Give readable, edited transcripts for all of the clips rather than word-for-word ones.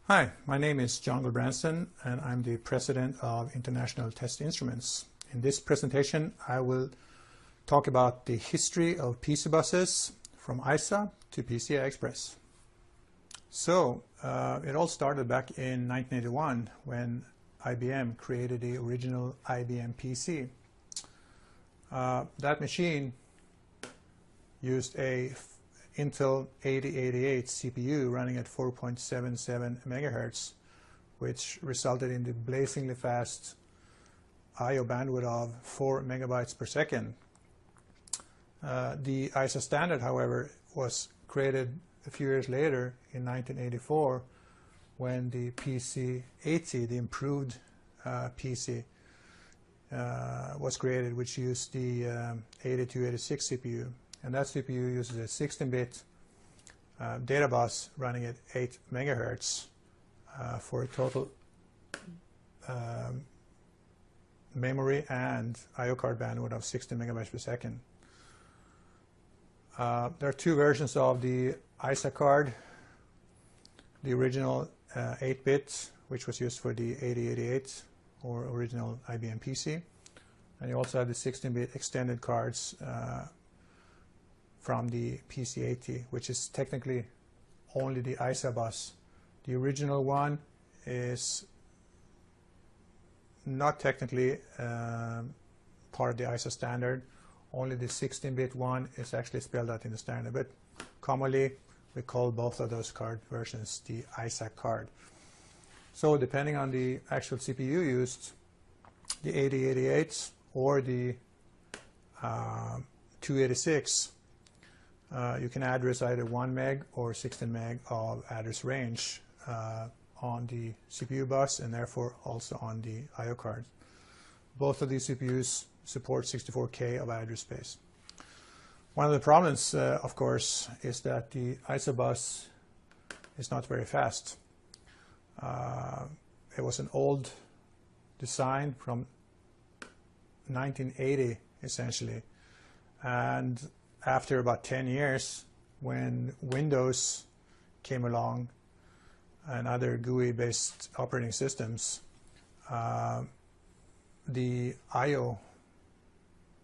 Hi, my name is John Gulbranson and I'm the president of International Test Instruments. In this presentation I will talk about the history of PC buses from ISA to PCI Express. So it all started back in 1981 when IBM created the original IBM PC. That machine used a Intel 8088 CPU running at 4.77 megahertz, which resulted in the blazingly fast I/O bandwidth of 4 megabytes per second. The ISA standard, however, was created a few years later in 1984 when the PC-80, the improved PC, was created, which used the 8286 CPU. And that CPU uses a 16-bit data bus running at 8 megahertz for a total memory and I/O card bandwidth of 60 megabytes per second. There are two versions of the ISA card. The original 8-bit, which was used for the 8088 or original IBM PC. And you also have the 16-bit extended cards from the PC-80, which is technically only the ISA bus. The original one is not technically part of the ISA standard. Only the 16-bit one is actually spelled out in the standard, but commonly we call both of those card versions the ISA card. So depending on the actual CPU used, the 8088 or the 286, you can address either 1 meg or 16 meg of address range on the CPU bus and therefore also on the I/O card. Both of these CPUs support 64K of address space. One of the problems, of course, is that the ISA bus is not very fast. It was an old design from 1980, essentially, and after about 10 years, when Windows came along and other GUI-based operating systems, the I/O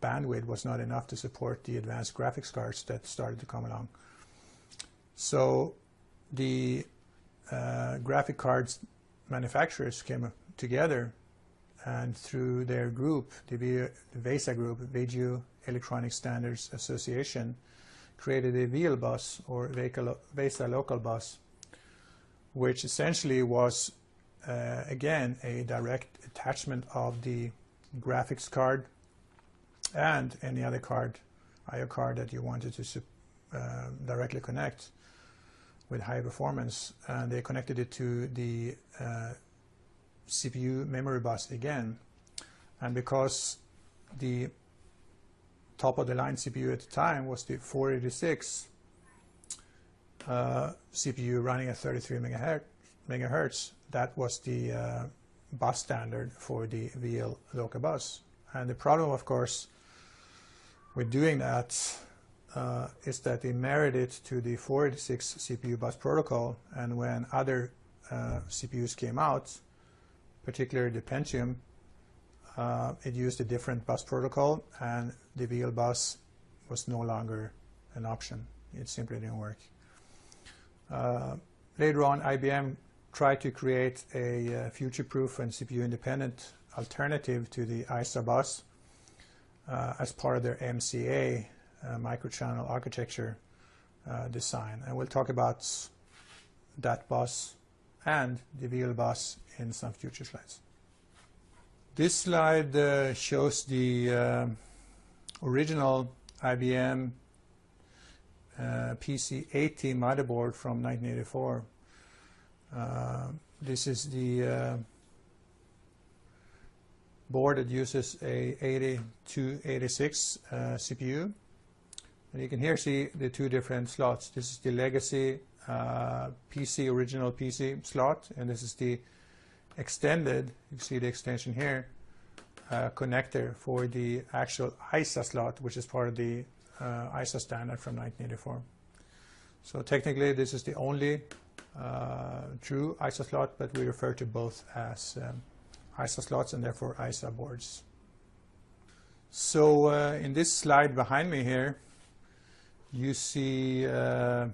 bandwidth was not enough to support the advanced graphics cards that started to come along. So the graphic cards manufacturers came together, and through their group, the VESA group, Video Electronic Standards Association, created a VL bus, or VESA local bus, which essentially was again a direct attachment of the graphics card and any other card, I/O card that you wanted to directly connect with high performance, and they connected it to the CPU memory bus again. And because the top of the line CPU at the time was the 486 CPU running at 33 megahertz, that was the bus standard for the VL local bus. And the problem, of course, with doing that is that they married it to the 486 CPU bus protocol, and when other CPUs came out, particularly the Pentium, it used a different bus protocol, and the VL bus was no longer an option. It simply didn't work. Later on, IBM tried to create a future-proof and CPU-independent alternative to the ISA bus as part of their MCA microchannel architecture design. And we'll talk about that bus and the VL bus in some future slides. This slide shows the original IBM PC-80 motherboard from 1984. This is the board that uses a 8286 CPU. And you can here see the two different slots. This is the legacy original PC slot, and this is the extended, you see the extension here, connector for the actual ISA slot, which is part of the ISA standard from 1984. So technically this is the only true isoslot, but we refer to both as isoslots and therefore isoboards. So in this slide behind me here, you see the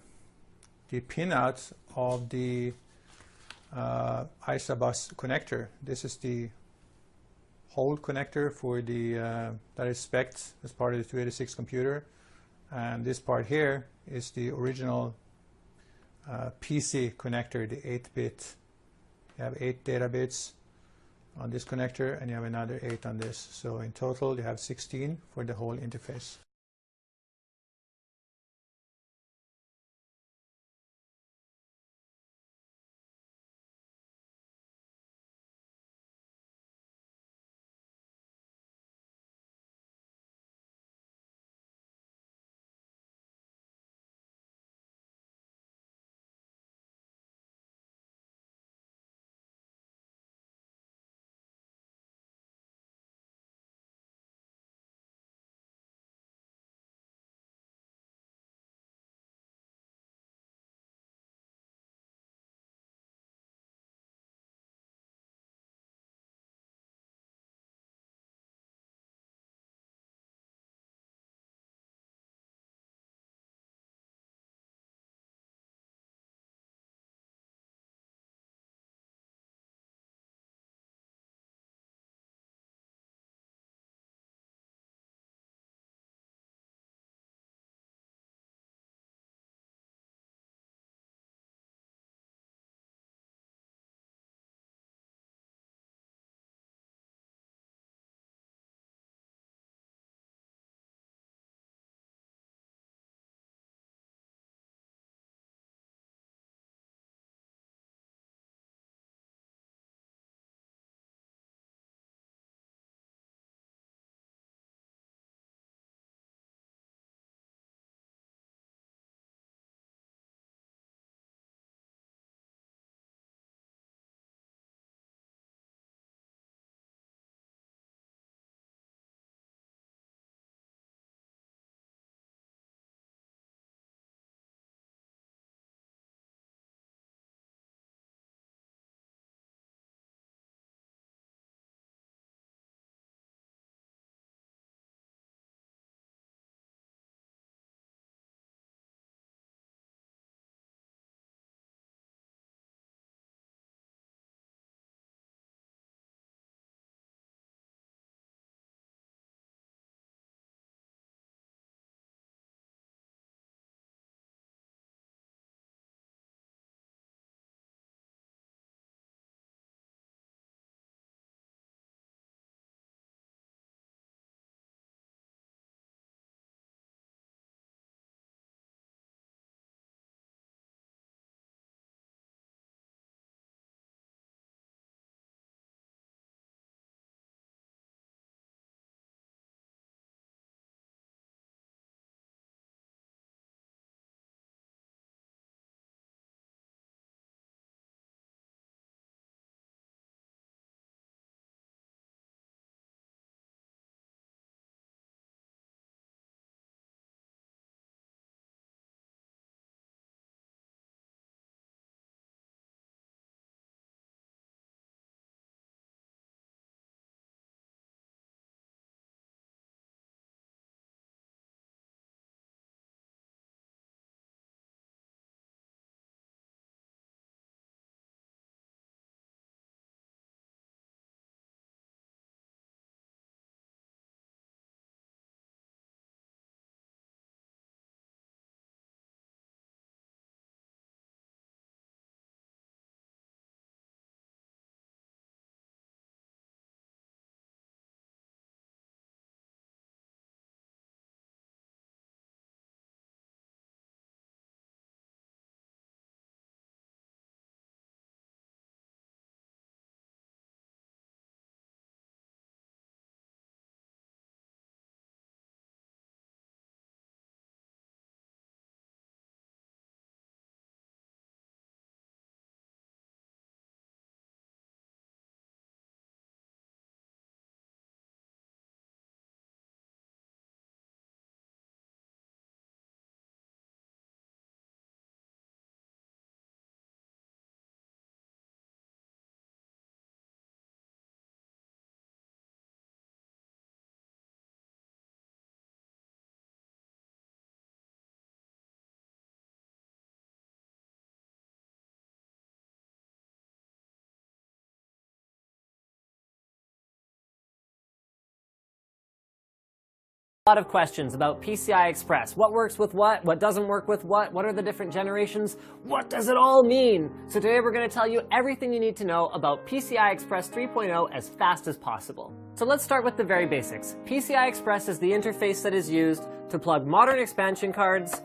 pinout of the isobus connector. This is the whole connector for the that is spec'd as part of the 286 computer, and this part here is the original PC connector, the 8-bit. You have 8 data bits on this connector, and you have another 8 on this. So in total, you have 16 for the whole interface. A lot of questions about PCI Express. What works with what doesn't work with what are the different generations, what does it all mean? So today we're going to tell you everything you need to know about PCI Express 3.0 as fast as possible. So let's start with the very basics. PCI Express is the interface that is used to plug modern expansion cards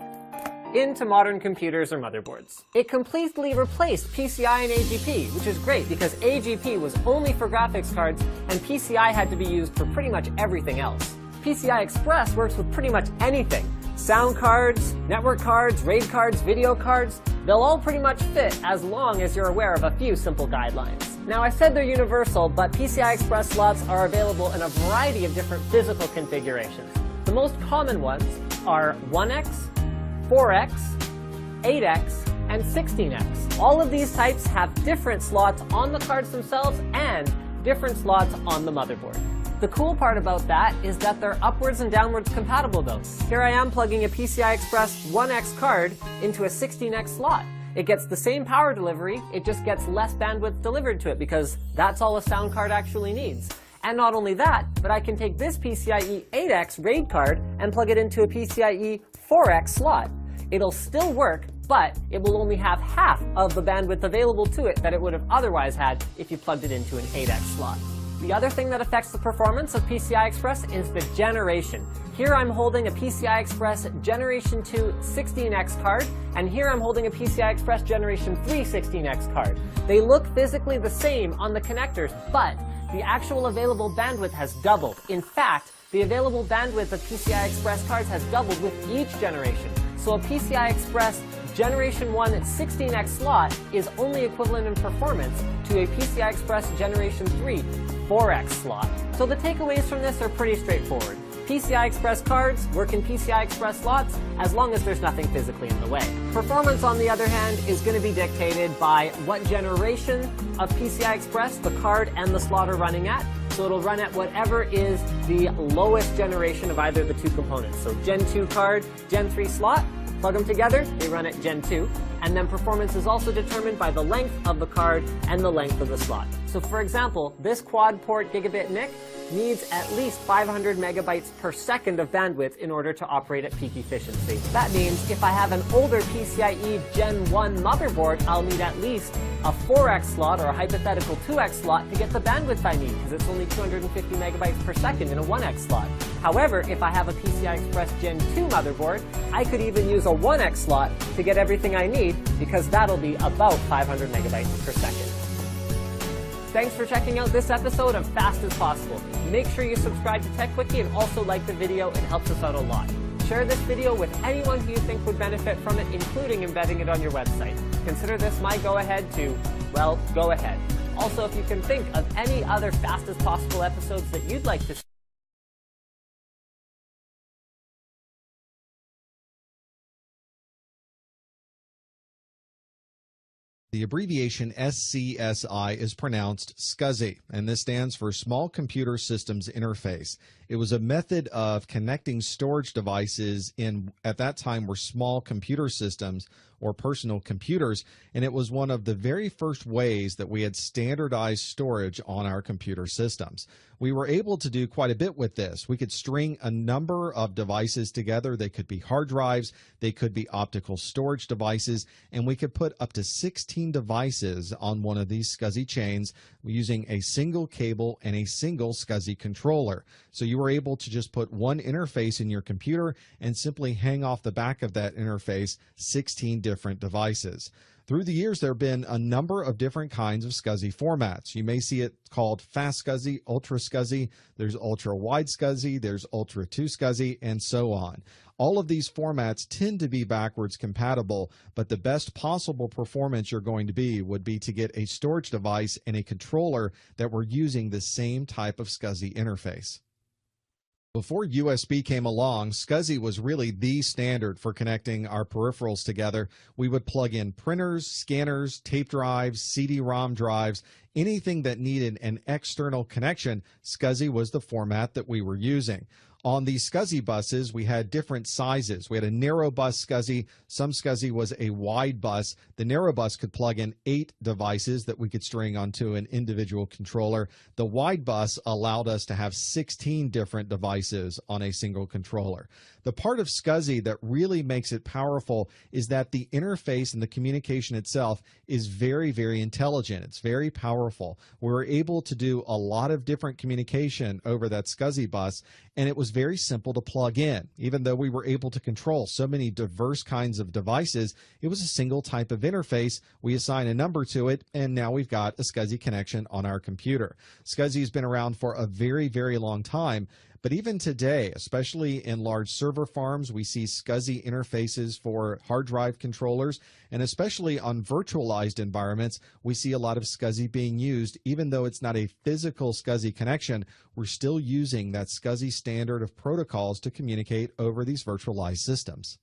into modern computers or motherboards. It completely replaced PCI and AGP, which is great because AGP was only for graphics cards and PCI had to be used for pretty much everything else. PCI Express works with pretty much anything. Sound cards, network cards, RAID cards, video cards, they'll all pretty much fit as long as you're aware of a few simple guidelines. Now I said they're universal, but PCI Express slots are available in a variety of different physical configurations. The most common ones are 1x, 4x, 8x, and 16x. All of these types have different slots on the cards themselves and different slots on the motherboard. The cool part about that is that they're upwards and downwards compatible though. Here I am plugging a PCI Express 1X card into a 16X slot. It gets the same power delivery, it just gets less bandwidth delivered to it because that's all a sound card actually needs. And not only that, but I can take this PCIe 8X RAID card and plug it into a PCIe 4X slot. It'll still work, but it will only have half of the bandwidth available to it that it would have otherwise had if you plugged it into an 8X slot. The other thing that affects the performance of PCI Express is the generation. Here I'm holding a PCI Express Generation 2 16X card, and here I'm holding a PCI Express Generation 3 16X card. They look physically the same on the connectors, but the actual available bandwidth has doubled. In fact, the available bandwidth of PCI Express cards has doubled with each generation. So a PCI Express Generation 1 16X slot is only equivalent in performance to a PCI Express Generation 3 4X slot. So the takeaways from this are pretty straightforward. PCI Express cards work in PCI Express slots as long as there's nothing physically in the way. Performance, on the other hand, is going to be dictated by what generation of PCI Express the card and the slot are running at. So it'll run at whatever is the lowest generation of either of the two components. So Gen 2 card, Gen 3 slot, plug them together, they run at Gen 2. And then performance is also determined by the length of the card and the length of the slot. So for example, this quad port gigabit NIC needs at least 500 megabytes per second of bandwidth in order to operate at peak efficiency. That means if I have an older PCIe Gen 1 motherboard, I'll need at least a 4X slot or a hypothetical 2X slot to get the bandwidth I need, because it's only 250 megabytes per second in a 1X slot. However, if I have a PCI Express Gen 2 motherboard, I could even use a 1X slot to get everything I need, because that'll be about 500 megabytes per second. Thanks for checking out this episode of Fast as Possible. Make sure you subscribe to TechWiki and also like the video, it helps us out a lot. Share this video with anyone who you think would benefit from it, including embedding it on your website. Consider this my go-ahead to, well, go ahead. Also, if you can think of any other Fast as Possible episodes that you'd like to see, the abbreviation SCSI is pronounced SCSI, and this stands for Small Computer Systems Interface. It was a method of connecting storage devices at that time were small computer systems or personal computers, and it was one of the very first ways that we had standardized storage on our computer systems. We were able to do quite a bit with this. We could string a number of devices together. They could be hard drives, they could be optical storage devices, and we could put up to 16 devices on one of these SCSI chains using a single cable and a single SCSI controller. So you were able to just put one interface in your computer and simply hang off the back of that interface 16 different devices. Through the years, there have been a number of different kinds of SCSI formats. You may see it called Fast SCSI, Ultra SCSI, there's Ultra Wide SCSI, there's Ultra 2 SCSI, and so on. All of these formats tend to be backwards compatible, but the best possible performance you're going to be would be to get a storage device and a controller that were using the same type of SCSI interface. Before USB came along, SCSI was really the standard for connecting our peripherals together. We would plug in printers, scanners, tape drives, CD-ROM drives, anything that needed an external connection. SCSI was the format that we were using. On the SCSI buses, we had different sizes. We had a narrow bus SCSI. Some SCSI was a wide bus. The narrow bus could plug in 8 devices that we could string onto an individual controller. The wide bus allowed us to have 16 different devices on a single controller. The part of SCSI that really makes it powerful is that the interface and the communication itself is very, very intelligent. It's very powerful. We were able to do a lot of different communication over that SCSI bus, and it was very simple to plug in. Even though we were able to control so many diverse kinds of devices, it was a single type of interface. We assign a number to it, and now we've got a SCSI connection on our computer. SCSI has been around for a very, very long time. But even today, especially in large server farms, we see SCSI interfaces for hard drive controllers, and especially on virtualized environments, we see a lot of SCSI being used. Even though it's not a physical SCSI connection, we're still using that SCSI standard of protocols to communicate over these virtualized systems.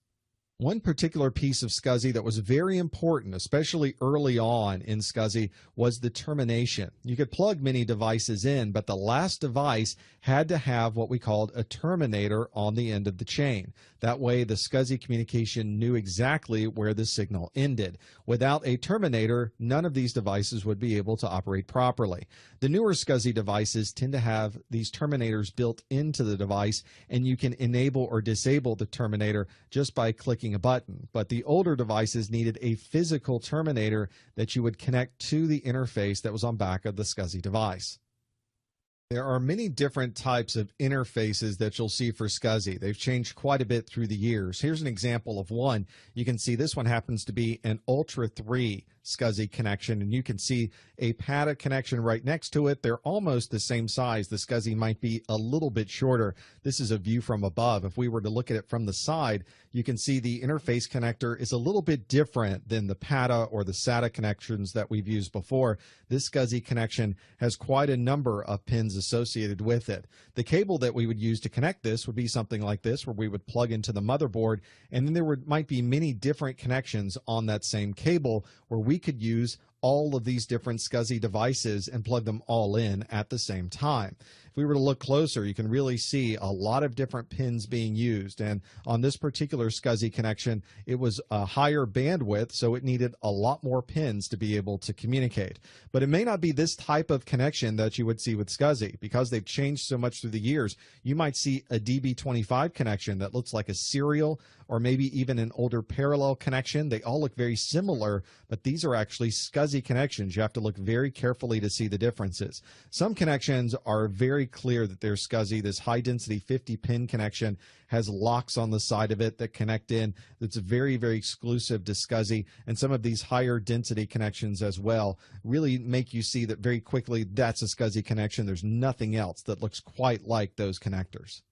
One particular piece of SCSI that was very important, especially early on in SCSI, was the termination. You could plug many devices in, but the last device had to have what we called a terminator on the end of the chain. That way, the SCSI communication knew exactly where the signal ended. Without a terminator, none of these devices would be able to operate properly. The newer SCSI devices tend to have these terminators built into the device, and you can enable or disable the terminator just by clicking a button. But the older devices needed a physical terminator that you would connect to the interface that was on back of the SCSI device. There are many different types of interfaces that you'll see for SCSI. They've changed quite a bit through the years. Here's an example of one. You can see this one happens to be an Ultra 3 SCSI connection, and you can see a PATA connection right next to it. They're almost the same size. The SCSI might be a little bit shorter. This is a view from above. If we were to look at it from the side, you can see the interface connector is a little bit different than the PATA or the SATA connections that we've used before. This SCSI connection has quite a number of pins associated with it. The cable that we would use to connect this would be something like this, where we would plug into the motherboard, and then there might be many different connections on that same cable where we could use all of these different SCSI devices and plug them all in at the same time. If we were to look closer, you can really see a lot of different pins being used. And on this particular SCSI connection, it was a higher bandwidth, so it needed a lot more pins to be able to communicate. But it may not be this type of connection that you would see with SCSI. Because they've changed so much through the years, you might see a DB25 connection that looks like a serial, or maybe even an older parallel connection. They all look very similar, but these are actually SCSI connections. You have to look very carefully to see the differences. Some connections are very clear that they're SCSI. This high density 50-pin connection has locks on the side of it that connect in. That's very, very exclusive to SCSI. And some of these higher density connections as well really make you see that very quickly that's a SCSI connection. There's nothing else that looks quite like those connectors.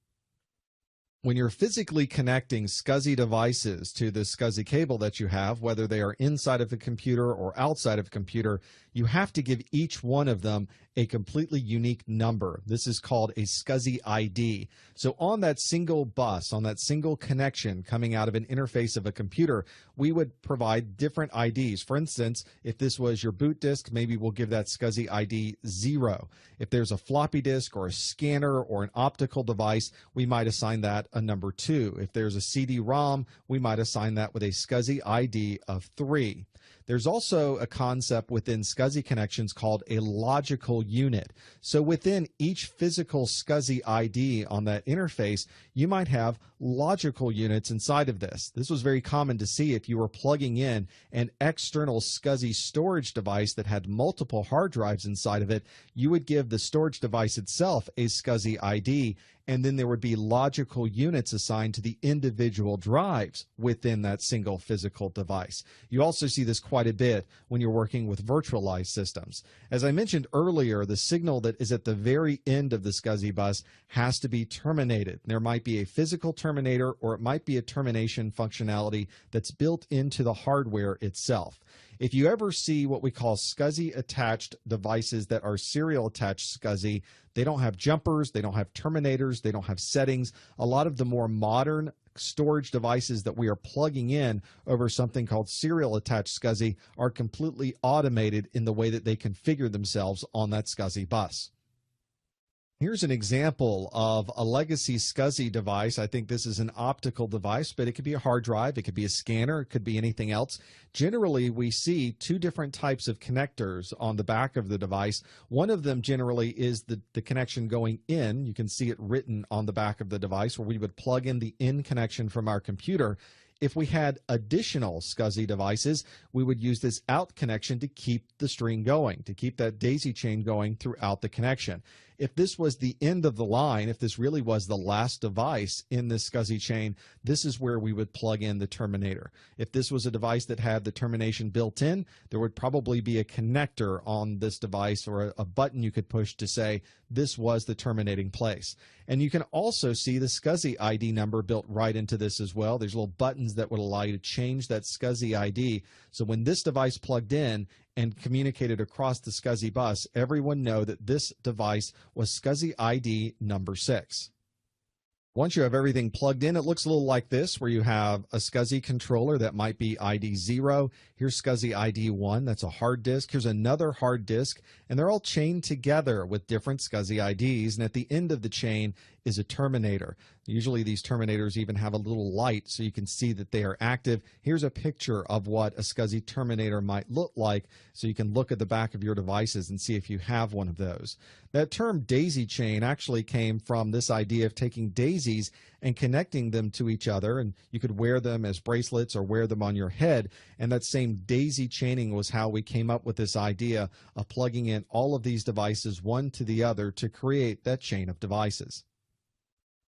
When you're physically connecting SCSI devices to the SCSI cable that you have, whether they are inside of a computer or outside of a computer, you have to give each one of them a completely unique number. This is called a SCSI ID. So on that single bus, on that single connection coming out of an interface of a computer, we would provide different IDs. For instance, if this was your boot disk, maybe we'll give that SCSI ID 0. If there's a floppy disk or a scanner or an optical device, we might assign that a number 2. If there's a CD-ROM, we might assign that with a SCSI ID of 3. There's also a concept within SCSI connections called a logical unit. So within each physical SCSI ID on that interface, you might have logical units inside of this. This was very common to see if you were plugging in an external SCSI storage device that had multiple hard drives inside of it. You would give the storage device itself a SCSI ID, and then there would be logical units assigned to the individual drives within that single physical device. You also see this quite a bit when you're working with virtualized systems. As I mentioned earlier, the signal that is at the very end of the SCSI bus has to be terminated. There might be a physical terminator, or it might be a termination functionality that's built into the hardware itself. If you ever see what we call SCSI attached devices that are serial attached SCSI, they don't have jumpers, they don't have terminators, they don't have settings. A lot of the more modern storage devices that we are plugging in over something called serial attached SCSI are completely automated in the way that they configure themselves on that SCSI bus. Here's an example of a legacy SCSI device. I think this is an optical device, but it could be a hard drive, it could be a scanner, it could be anything else. Generally, we see two different types of connectors on the back of the device. One of them generally is the connection going in. You can see it written on the back of the device where we would plug in the in connection from our computer. If we had additional SCSI devices, we would use this out connection to keep the string going, to keep that daisy chain going throughout the connection. If this was the end of the line, if this really was the last device in this SCSI chain, this is where we would plug in the terminator. If this was a device that had the termination built in, there would probably be a connector on this device or a button you could push to say this was the terminating place. And you can also see the SCSI ID number built right into this as well. There's little buttons that would allow you to change that SCSI ID. So when this device plugged in and communicated across the SCSI bus, everyone know that this device was SCSI ID number 6. Once you have everything plugged in, it looks a little like this, where you have a SCSI controller that might be ID 0. Here's SCSI ID 1. That's a hard disk. Here's another hard disk, and they're all chained together with different SCSI IDs. And at the end of the chain is a terminator. Usually these terminators even have a little light so you can see that they are active. Here's a picture of what a SCSI terminator might look like so you can look at the back of your devices and see if you have one of those. That term daisy chain actually came from this idea of taking daisies and connecting them to each other, and you could wear them as bracelets or wear them on your head, and that same daisy chaining was how we came up with this idea of plugging in all of these devices one to the other to create that chain of devices.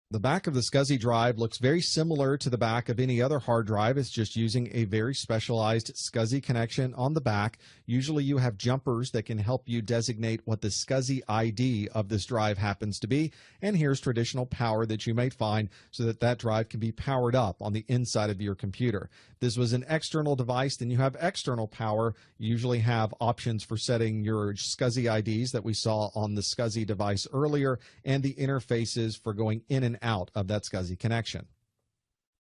The back of the SCSI drive looks very similar to the back of any other hard drive. It's just using a very specialized SCSI connection on the back. Usually you have jumpers that can help you designate what the SCSI ID of this drive happens to be. And here's traditional power that you might find so that that drive can be powered up on the inside of your computer. If this was an external device, then you have external power. You usually have options for setting your SCSI IDs that we saw on the SCSI device earlier and the interfaces for going in and out of that SCSI connection.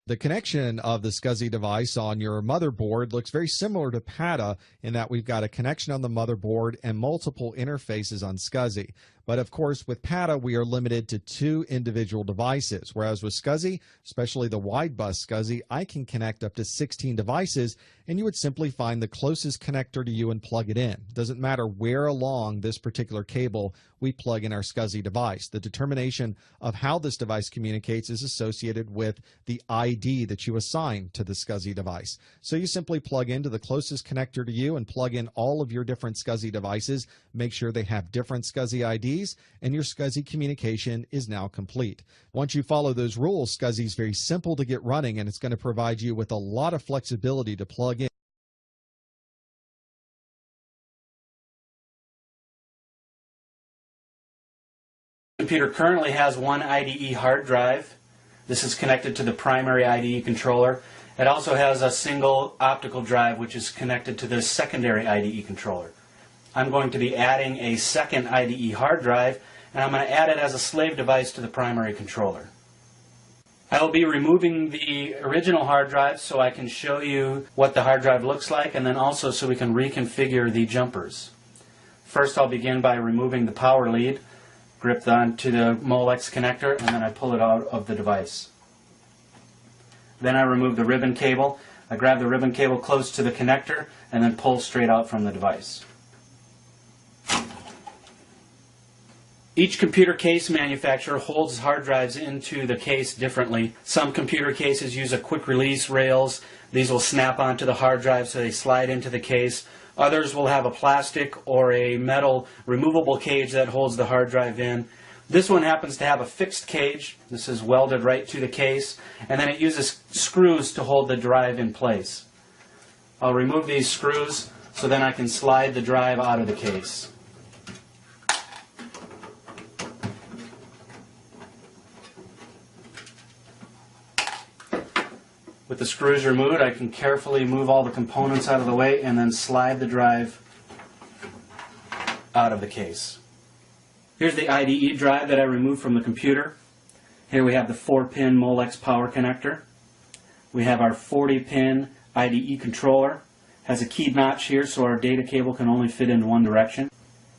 The connection of the SCSI device on your motherboard looks very similar to PATA in that we've got a connection on the motherboard and multiple interfaces on SCSI. But of course, with PATA, we are limited to 2 individual devices, whereas with SCSI, especially the wide bus SCSI, I can connect up to 16 devices, and you would simply find the closest connector to you and plug it in. It doesn't matter where along this particular cable we plug in our SCSI device. The determination of how this device communicates is associated with the ID that you assign to the SCSI device. So you simply plug into the closest connector to you and plug in all of your different SCSI devices, make sure they have different SCSI IDs, and your SCSI communication is now complete. Once you follow those rules, SCSI is very simple to get running, and it's going to provide you with a lot of flexibility to plug in. The computer currently has one IDE hard drive. This is connected to the primary IDE controller. It also has a single optical drive which is connected to the secondary IDE controller. I'm going to be adding a second IDE hard drive, and I'm going to add it as a slave device to the primary controller. I will be removing the original hard drive so I can show you what the hard drive looks like, and then also so we can reconfigure the jumpers. First, I'll begin by removing the power lead, grip onto the Molex connector, and then I pull it out of the device. Then I remove the ribbon cable. I grab the ribbon cable close to the connector and then pull straight out from the device. Each computer case manufacturer holds hard drives into the case differently. Some computer cases use a quick release rails. These will snap onto the hard drive so they slide into the case. Others will have a plastic or a metal removable cage that holds the hard drive in. This one happens to have a fixed cage. This is welded right to the case, and then it uses screws to hold the drive in place. I'll remove these screws so then I can slide the drive out of the case. With the screws removed, I can carefully move all the components out of the way and then slide the drive out of the case. Here's the IDE drive that I removed from the computer. Here we have the 4-pin Molex power connector. We have our 40-pin IDE controller. Has a keyed notch here so our data cable can only fit in one direction.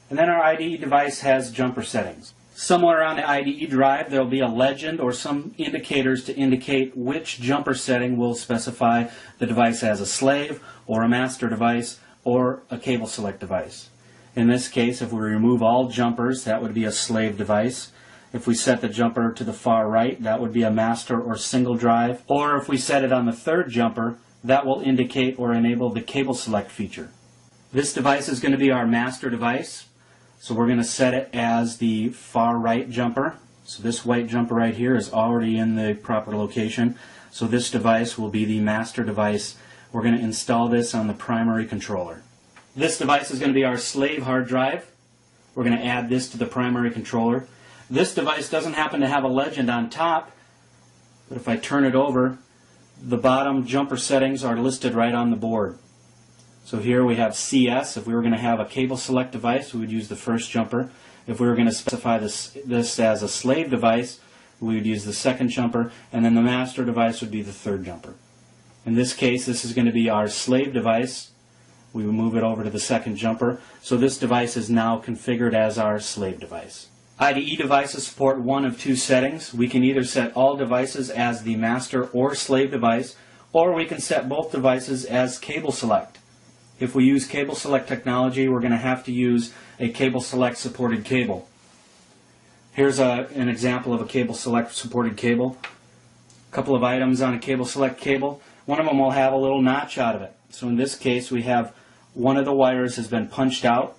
And then our IDE device has jumper settings. Somewhere on the IDE drive there will be a legend or some indicators to indicate which jumper setting will specify the device as a slave or a master device or a cable select device. In this case, if we remove all jumpers, that would be a slave device. If we set the jumper to the far right, that would be a master or single drive. Or if we set it on the third jumper, that will indicate or enable the cable select feature. This device is going to be our master device. So we're going to set it as the far right jumper. So this white jumper right here is already in the proper location. So this device will be the master device. We're going to install this on the primary controller. This device is going to be our slave hard drive. We're going to add this to the primary controller. This device doesn't happen to have a legend on top, but if I turn it over, the bottom jumper settings are listed right on the board. So here we have CS. If we were going to have a cable select device, we would use the first jumper. If we were going to specify this as a slave device, we would use the second jumper, and then the master device would be the third jumper. In this case, this is going to be our slave device. We will move it over to the second jumper. So this device is now configured as our slave device. IDE devices support one of two settings. We can either set all devices as the master or slave device, or we can set both devices as cable select. If we use cable select technology, we're going to have to use a cable select supported cable. Here's an example of a cable select supported cable. A couple of items on a cable select cable. One of them will have a little notch out of it. So in this case, we have one of the wires has been punched out.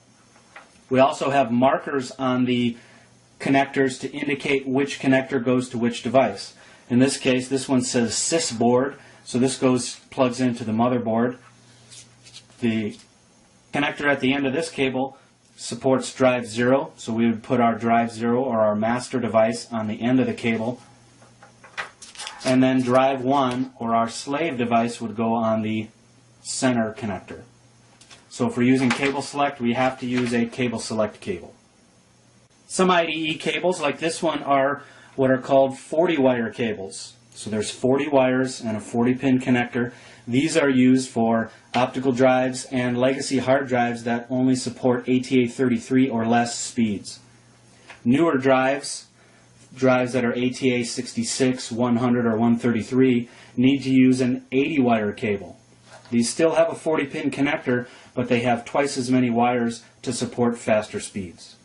We also have markers on the connectors to indicate which connector goes to which device. In this case, this one says sys board, so this plugs into the motherboard. The connector at the end of this cable supports drive 0, so we would put our drive 0 or our master device on the end of the cable. And then drive 1 or our slave device would go on the center connector. So if we're using cable select, we have to use a cable select cable. Some IDE cables like this one are what are called 40 wire cables. So there's 40 wires and a 40 pin connector. These are used for optical drives and legacy hard drives that only support ATA33 or less speeds. Newer drives that are ATA 66, 100, or 133 need to use an 80 wire cable. These still have a 40 pin connector, but they have twice as many wires to support faster speeds.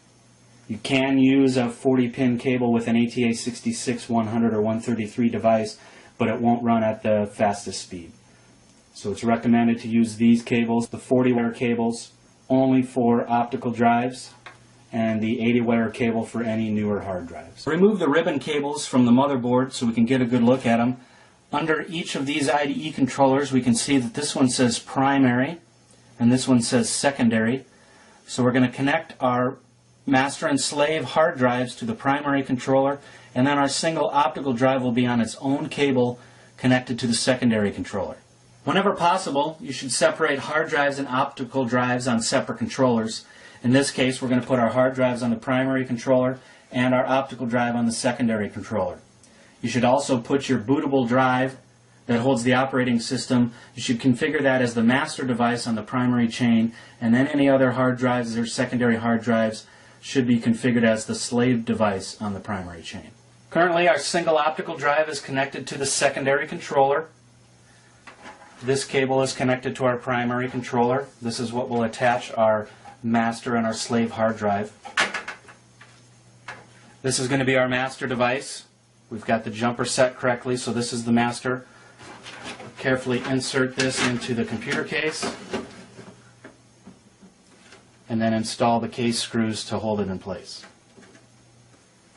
You can use a 40 pin cable with an ATA 66, 100, or 133 device, but it won't run at the fastest speed. So it's recommended to use these cables, the 40 wire cables, only for optical drives, and the 80 wire cable for any newer hard drives. Remove the ribbon cables from the motherboard so we can get a good look at them. Under each of these IDE controllers, we can see that this one says primary and this one says secondary. So we're going to connect our master and slave hard drives to the primary controller, and then our single optical drive will be on its own cable connected to the secondary controller. Whenever possible, you should separate hard drives and optical drives on separate controllers. In this case, we're going to put our hard drives on the primary controller and our optical drive on the secondary controller. You should also put your bootable drive that holds the operating system. You should configure that as the master device on the primary chain, and then any other hard drives or secondary hard drives should be configured as the slave device on the primary chain. Currently, our single optical drive is connected to the secondary controller. This cable is connected to our primary controller. This is what will attach our master and our slave hard drive. This is going to be our master device. We've got the jumper set correctly, so this is the master. Carefully insert this into the computer case, and then install the case screws to hold it in place.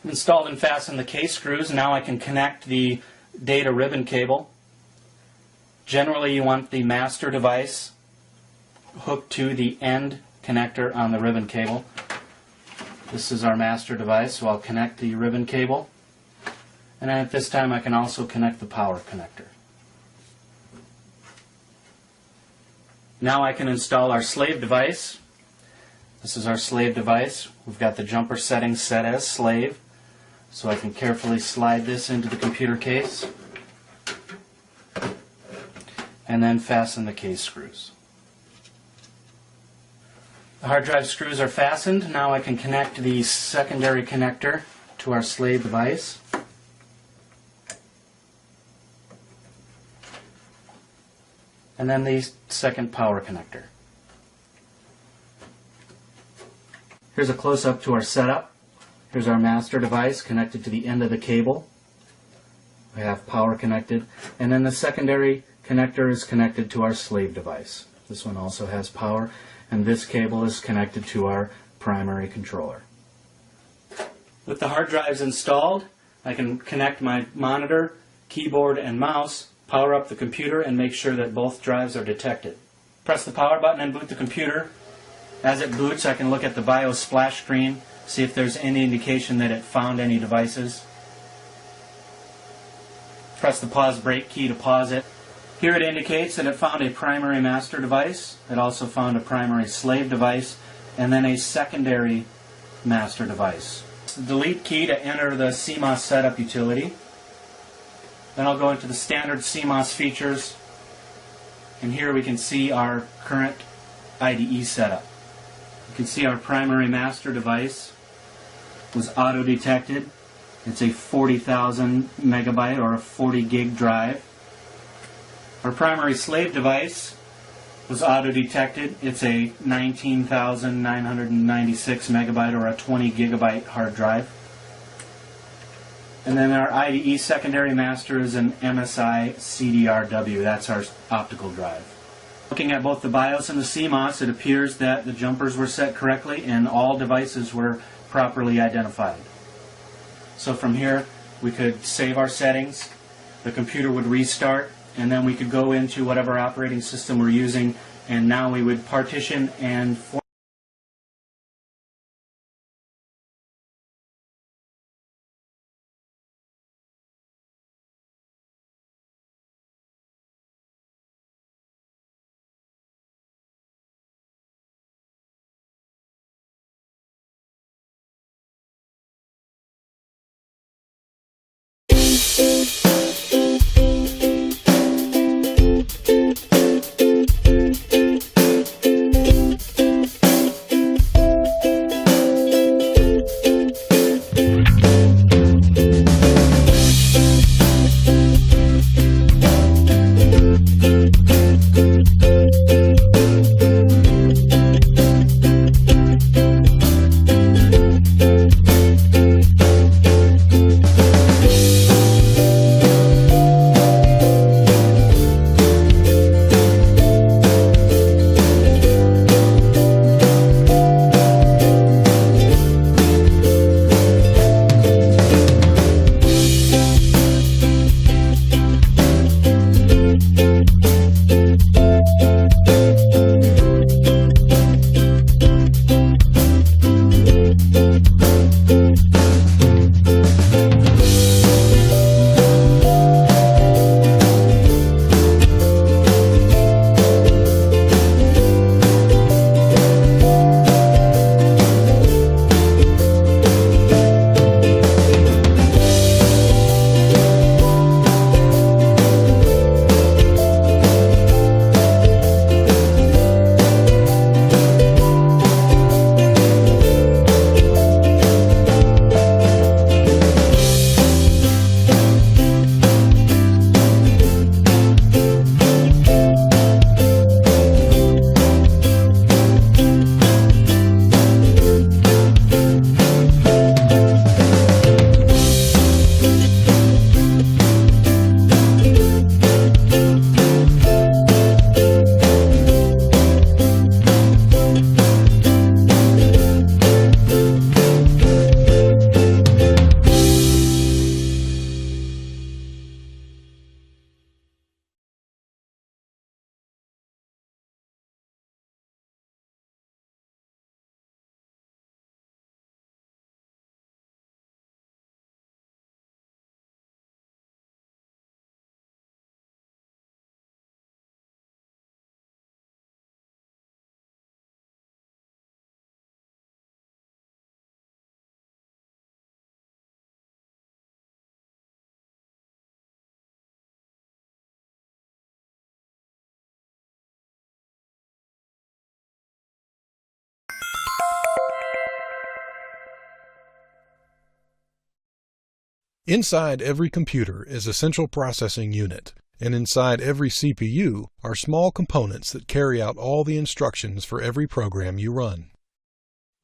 Installed and fastened the case screws. Now I can connect the data ribbon cable. Generally, you want the master device hooked to the end connector on the ribbon cable. This is our master device, so I'll connect the ribbon cable. And at this time I can also connect the power connector. Now I can install our slave device. This is our slave device. We've got the jumper settings set as slave, so I can carefully slide this into the computer case and then fasten the case screws. The hard drive screws are fastened. Now I can connect the secondary connector to our slave device. And then the second power connector. Here's a close-up to our setup. Here's our master device connected to the end of the cable. We have power connected. And then the secondary connector is connected to our slave device. This one also has power. And this cable is connected to our primary controller. With the hard drives installed, I can connect my monitor, keyboard, and mouse, power up the computer, and make sure that both drives are detected. Press the power button and boot the computer. As it boots, I can look at the BIOS splash screen, see if there's any indication that it found any devices. Press the pause break key to pause it. Here it indicates that it found a primary master device. It also found a primary slave device, and then a secondary master device. The delete key to enter the CMOS setup utility. Then I'll go into the standard CMOS features, and here we can see our current IDE setup. You can see our primary master device was auto-detected. It's a 40,000 megabyte or a 40 gig drive. Our primary slave device was auto-detected. It's a 19,996 megabyte or a 20 gigabyte hard drive. And then our IDE secondary master is an MSI CDRW. That's our optical drive. Looking at both the BIOS and the CMOS, it appears that the jumpers were set correctly and all devices were properly identified. So from here, we could save our settings, the computer would restart, and then we could go into whatever operating system we're using, and now we would partition and Inside every computer is a central processing unit, and inside every CPU are small components that carry out all the instructions for every program you run.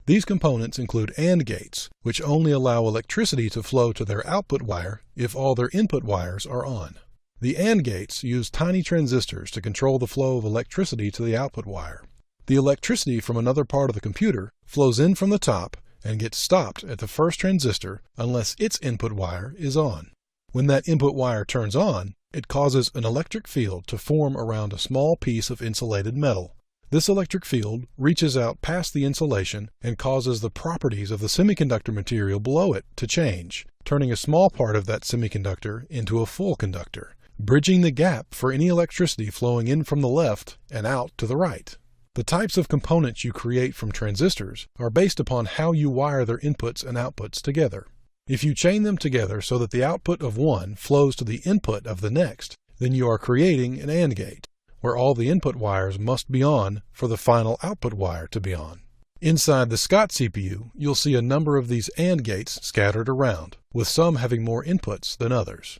These components include AND gates, which only allow electricity to flow to their output wire if all their input wires are on. The AND gates use tiny transistors to control the flow of electricity to the output wire. The electricity from another part of the computer flows in from the top and gets stopped at the first transistor unless its input wire is on. When that input wire turns on, it causes an electric field to form around a small piece of insulated metal. This electric field reaches out past the insulation and causes the properties of the semiconductor material below it to change, turning a small part of that semiconductor into a full conductor, bridging the gap for any electricity flowing in from the left and out to the right. The types of components you create from transistors are based upon how you wire their inputs and outputs together. If you chain them together so that the output of one flows to the input of the next, then you are creating an AND gate, where all the input wires must be on for the final output wire to be on. Inside the Scott CPU, you'll see a number of these AND gates scattered around, with some having more inputs than others.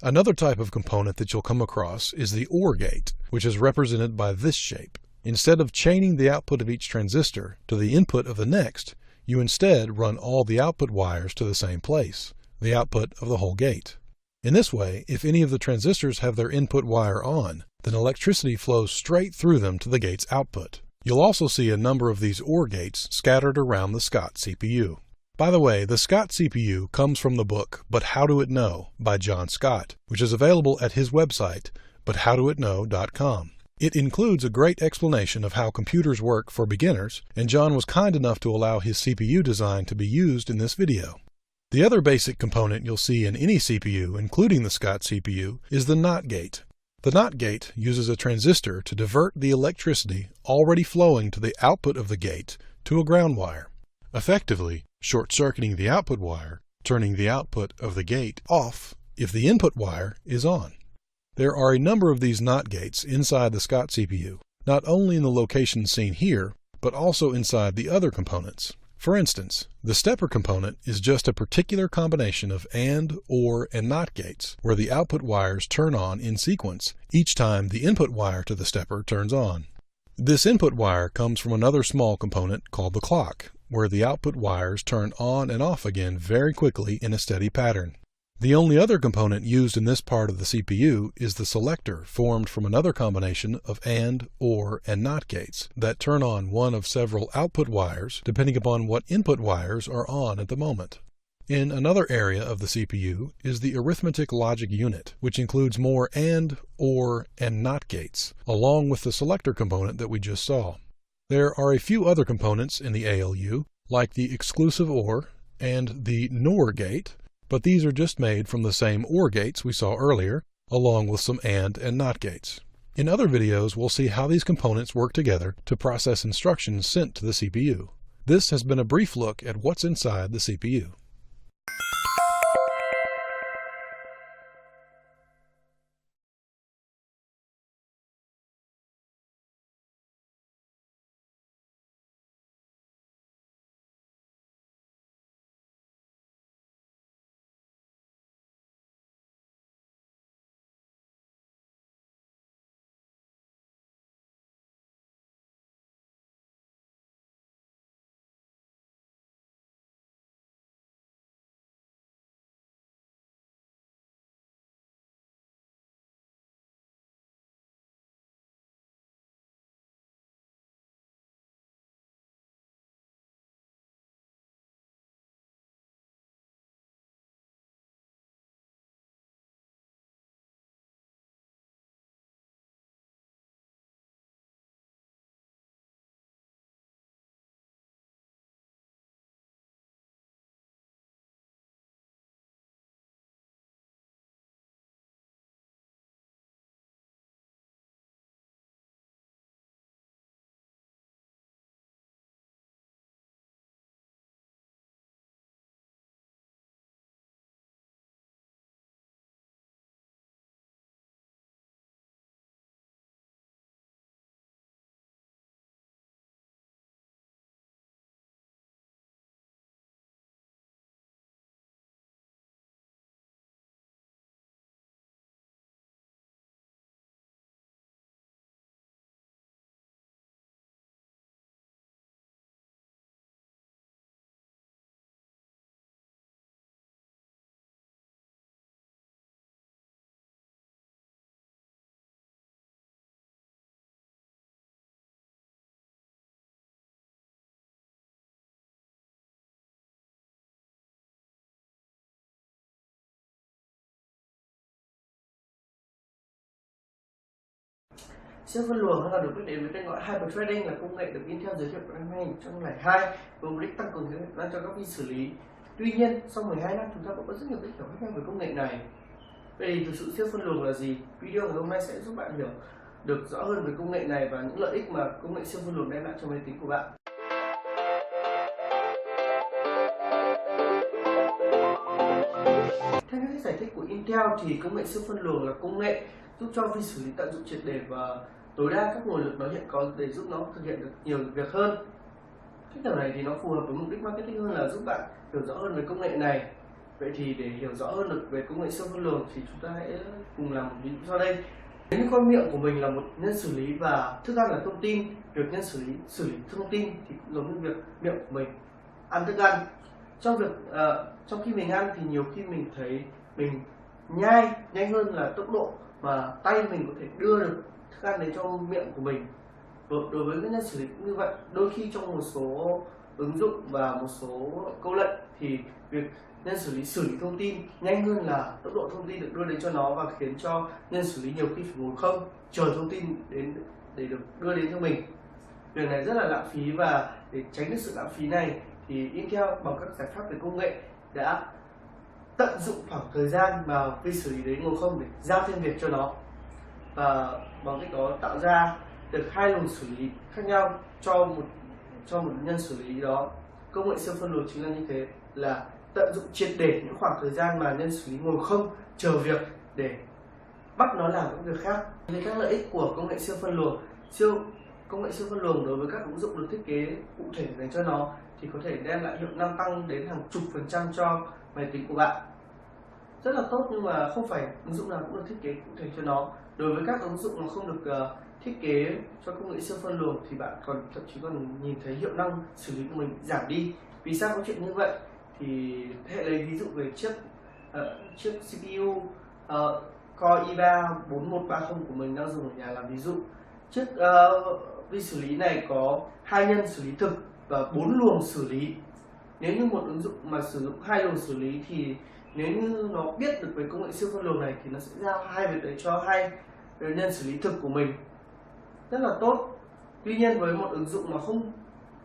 Another type of component that you'll come across is the OR gate, which is represented by this shape. Instead of chaining the output of each transistor to the input of the next, you instead run all the output wires to the same place, the output of the whole gate. In this way, if any of the transistors have their input wire on, then electricity flows straight through them to the gate's output. You'll also see a number of these OR gates scattered around the Scott CPU. By the way, the Scott CPU comes from the book But How Do It Know by John Scott, which is available at his website, buthowdoitknow.com. It includes a great explanation of how computers work for beginners, and John was kind enough to allow his CPU design to be used in this video. The other basic component you'll see in any CPU, including the Scott CPU, is the NOT gate. The NOT gate uses a transistor to divert the electricity already flowing to the output of the gate to a ground wire, effectively short-circuiting the output wire, turning the output of the gate off if the input wire is on. There are a number of these NOT gates inside the Scott CPU, not only in the locations seen here, but also inside the other components. For instance, the stepper component is just a particular combination of AND, OR, and NOT gates, where the output wires turn on in sequence each time the input wire to the stepper turns on. This input wire comes from another small component called the clock, where the output wires turn on and off again very quickly in a steady pattern. The only other component used in this part of the CPU is the selector, formed from another combination of AND, OR, and NOT gates that turn on one of several output wires depending upon what input wires are on at the moment. In another area of the CPU is the arithmetic logic unit, which includes more AND, OR, and NOT gates, along with the selector component that we just saw. There are a few other components in the ALU, like the exclusive OR and the NOR gate, but these are just made from the same OR gates we saw earlier, along with some AND and NOT gates. In other videos, we'll see how these components work together to process instructions sent to the CPU. This has been a brief look at what's inside the CPU. Siêu phân luồng hay là được biết đến với tên gọi Hyperthreading là công nghệ được Intel giới thiệu vào năm 2002 với mục đích tăng cường hiệu năng cho các vi xử lý. Tuy nhiên, sau 12 năm chúng ta vẫn có rất nhiều cách hiểu khác nhau về công nghệ này. Vậy thì thực sự siêu phân luồng là gì? Video ngày hôm nay sẽ giúp bạn hiểu được rõ hơn về công nghệ này và những lợi ích mà công nghệ siêu phân luồng đem lại cho máy tính của bạn. Theo các giải thích của Intel thì công nghệ siêu phân luồng là công nghệ giúp cho vi xử lý tận dụng triệt để và tối đa các nguồn lực nó hiện có để giúp nó thực hiện được nhiều việc hơn. Cách hiểu này thì nó phù hợp với mục đích marketing hơn là giúp bạn hiểu rõ hơn về công nghệ này. Vậy thì để hiểu rõ hơn được về công nghệ siêu phân luồng thì chúng ta hãy cùng làm một ví dụ sau đây. Nếu như con miệng của mình là một nhân xử lý và thức ăn là thông tin, việc nhân xử lý thông tin thì cũng giống như việc miệng của mình ăn thức ăn. Trong khi mình ăn thì nhiều khi mình thấy mình nhai nhanh hơn là tốc độ mà tay mình có thể đưa được thức ăn đến cho miệng của mình. Đối với các nhân xử lý cũng như vậy, đôi khi trong một số ứng dụng và một số câu lệnh thì việc nhân xử lý thông tin nhanh hơn là tốc độ thông tin được đưa đến cho nó và khiến cho nhân xử lý nhiều khi phải ngồi không chờ thông tin đến để được đưa đến cho mình. Việc này rất là lãng phí và để tránh được sự lãng phí này thì Intel bằng các giải pháp về công nghệ đã tận dụng khoảng thời gian mà vi xử lý đấy ngồi không để giao thêm việc cho nó và bằng cách đó tạo ra được hai luồng xử lý khác nhau cho một nhân xử lý đó. Công nghệ siêu phân luồng chính là như thế, là tận dụng triệt để những khoảng thời gian mà nhân xử lý ngồi không chờ việc để bắt nó làm những việc khác. Về các lợi ích của công nghệ siêu phân luồng, công nghệ siêu phân luồng đối với các ứng dụng được thiết kế cụ thể dành cho nó thì có thể đem lại hiệu năng tăng đến hàng chục % cho máy tính của bạn. Rất là tốt, nhưng mà không phải ứng dụng nào cũng được thiết kế cụ thể cho nó. Đối với các ứng dụng mà không được thiết kế cho công nghệ siêu phân luồng thì bạn thậm chí còn nhìn thấy hiệu năng xử lý của mình giảm đi. Vì sao có chuyện như vậy? Thì hãy lấy ví dụ về chiếc CPU Core i3 4130 của mình đang dùng ở nhà làm ví dụ. Chiếc vi xử lý này có 2 nhân xử lý thực và 4 luồng xử lý. Nếu như một ứng dụng mà sử dụng 2 luồng xử lý thì nếu như nó biết được về công nghệ siêu phân luồng này thì nó sẽ giao 2 việc đấy cho 2 nhân xử lý thực của mình. Rất là tốt. Tuy nhiên với một ứng dụng mà không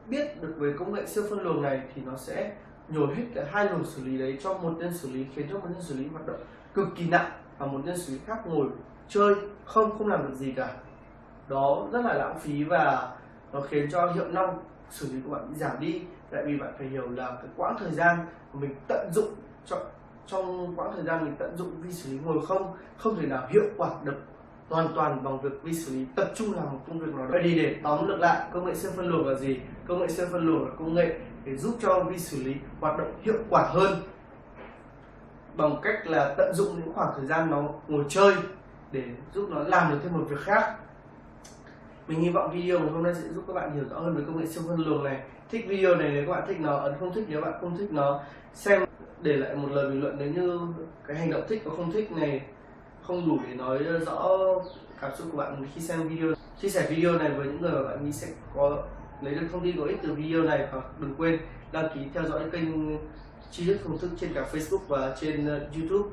biết được về công nghệ siêu phân luồng này thì nó sẽ nhồi hết cả 2 luồng xử lý đấy cho một nhân xử lý, khiến cho một nhân xử lý hoạt động cực kỳ nặng và một nhân xử lý khác ngồi chơi không làm được gì cả. Đó rất là lãng phí và nó khiến cho hiệu năng xử lý của bạn bị giảm đi. Tại vì bạn phải hiểu là cái quãng thời gian của mình tận dụng trong quãng thời gian mình tận dụng vi xử lý ngồi không thể nào hiệu quả được hoàn toàn bằng việc vi xử lý tập trung làm một công việc nào đó. Vậy thì để tóm lược lại, công nghệ siêu phân luồng là gì? Công nghệ siêu phân luồng là công nghệ để giúp cho vi xử lý hoạt động hiệu quả hơn bằng cách là tận dụng những khoảng thời gian nó ngồi chơi để giúp nó làm được thêm một việc khác. Mình hy vọng video ngày hôm nay sẽ giúp các bạn hiểu rõ hơn về công nghệ siêu phân luồng này. Thích video này nếu các bạn thích nó, ấn không thích nếu bạn không thích nó. Xem để lại một lời bình luận nếu như cái hành động thích và không thích này không đủ để nói rõ cảm xúc của bạn khi xem video. Chia sẻ video này với những người mà bạn nghĩ sẽ có lấy được thông tin có ích từ video này, và đừng quên đăng ký theo dõi kênh Tri thức Phương thức trên cả Facebook và trên YouTube.